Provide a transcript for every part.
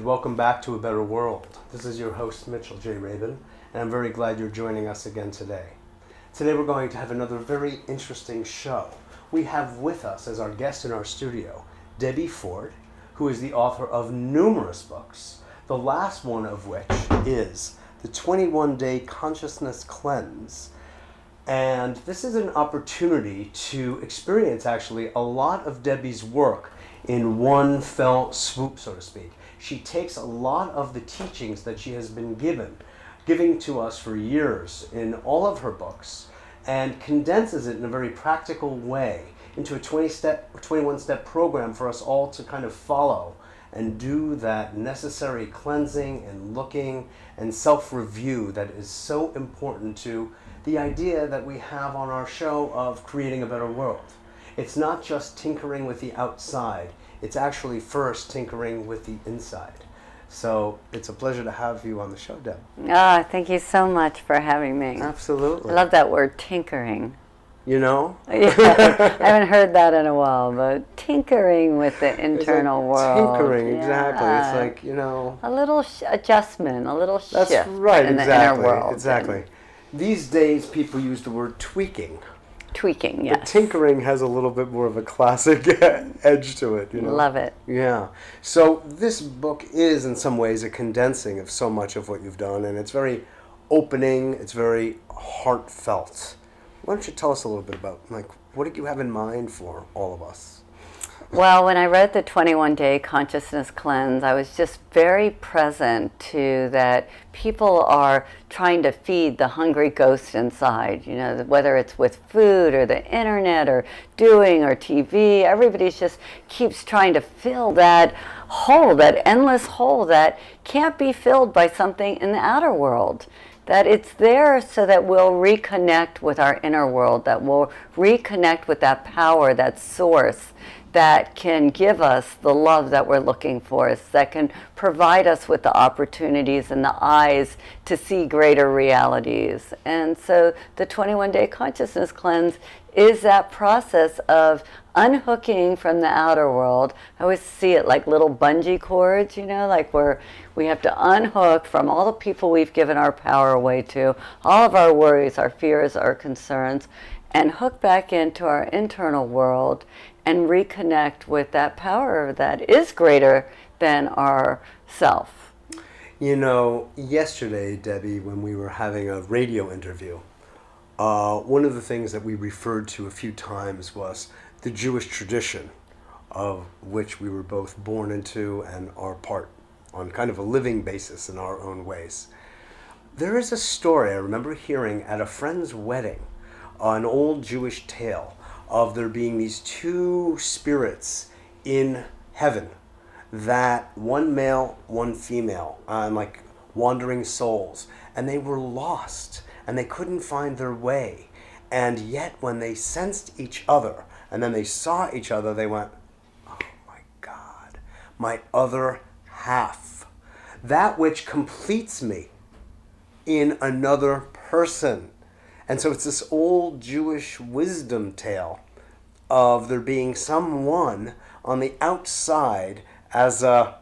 and welcome back to A Better World. This is your host, Mitchell Jay Rabin, and I'm very glad you're joining us again today. Today we're going to have another very interesting show. We have with us as our guest in our studio, Debbie Ford, who is the author of numerous books, the last one of which is The 21-Day Consciousness Cleanse. And this is an opportunity to experience actually a lot of Debbie's work in one fell swoop, so to speak. She takes a lot of the teachings that she has been giving to us for years in all of her books, and condenses it in a very practical way into a 21-step program for us all to kind of follow and do that necessary cleansing and looking and self-review that is so important to the idea that we have on our show of creating a better world. It's not just tinkering with the outside, it's actually first tinkering with the inside. So it's a pleasure to have you on the show, Deb. Thank you so much for having me. Absolutely. I love that word, tinkering. You know? Yeah, I haven't heard that in a while, but tinkering with the internal world. Tinkering, exactly. It's like, you know... a little adjustment, a little shift right, in exactly, the inner world. Exactly. These days, people use the word tweaking. Tweaking, yes. But tinkering has a little bit more of a classic edge to it, you know? Love it. Yeah. So this book is, in some ways, a condensing of so much of what you've done, and it's very opening, it's very heartfelt. Why don't you tell us a little bit about, like, what did you have in mind for all of us? Well, when I read the 21-Day Consciousness Cleanse, I was just very present to that people are trying to feed the hungry ghost inside, you know, whether it's with food or the internet or doing or TV. Everybody just keeps trying to fill that hole, that endless hole that can't be filled by something in the outer world. That it's there so that we'll reconnect with our inner world, that we'll reconnect with that power, that source, that can give us the love that we're looking for, that can provide us with the opportunities and the eyes to see greater realities. And so the 21-Day Consciousness Cleanse is that process of unhooking from the outer world. I always see it like little bungee cords, you know, like where we have to unhook from all the people we've given our power away to, all of our worries, our fears, our concerns, and hook back into our internal world and reconnect with that power that is greater than our self. You know, yesterday, Debbie, when we were having a radio interview, one of the things that we referred to a few times was the Jewish tradition, of which we were both born into and are part on kind of a living basis in our own ways. There is a story I remember hearing at a friend's wedding, an old Jewish tale of there being these two spirits in heaven, that one male, one female, like wandering souls, and they were lost and they couldn't find their way. And yet when they sensed each other and then they saw each other, they went, oh my God, my other half, that which completes me in another person. And so it's this old Jewish wisdom tale of there being someone on the outside as a,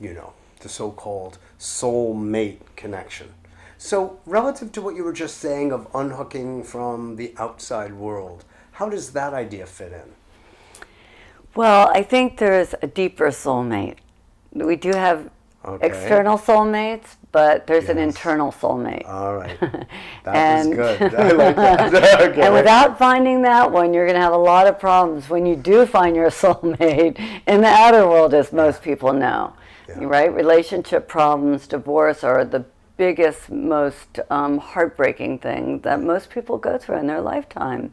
you know, the so-called soul mate connection. So relative to what you were just saying of unhooking from the outside world, how does that idea fit in? Well, I think there's a deeper soulmate. We do have external soulmates, but there's an internal soulmate. All right. That is good. I like that. Okay. And without finding that one, you're going to have a lot of problems when you do find your soulmate in the outer world, as most people know. Yeah. Right? Relationship problems, divorce are the biggest, most heartbreaking thing that most people go through in their lifetime.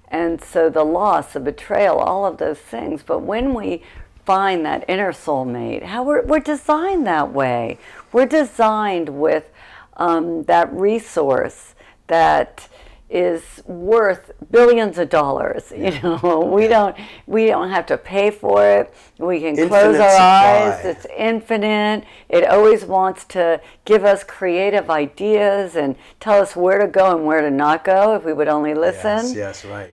And so the loss, the betrayal, all of those things. But when we find that inner soulmate, how we're designed that way. We're designed with that resource that is worth billions of dollars. You know, we don't have to pay for it. We can close our eyes. It's infinite. It always wants to give us creative ideas and tell us where to go and where to not go if we would only listen. Yes, right.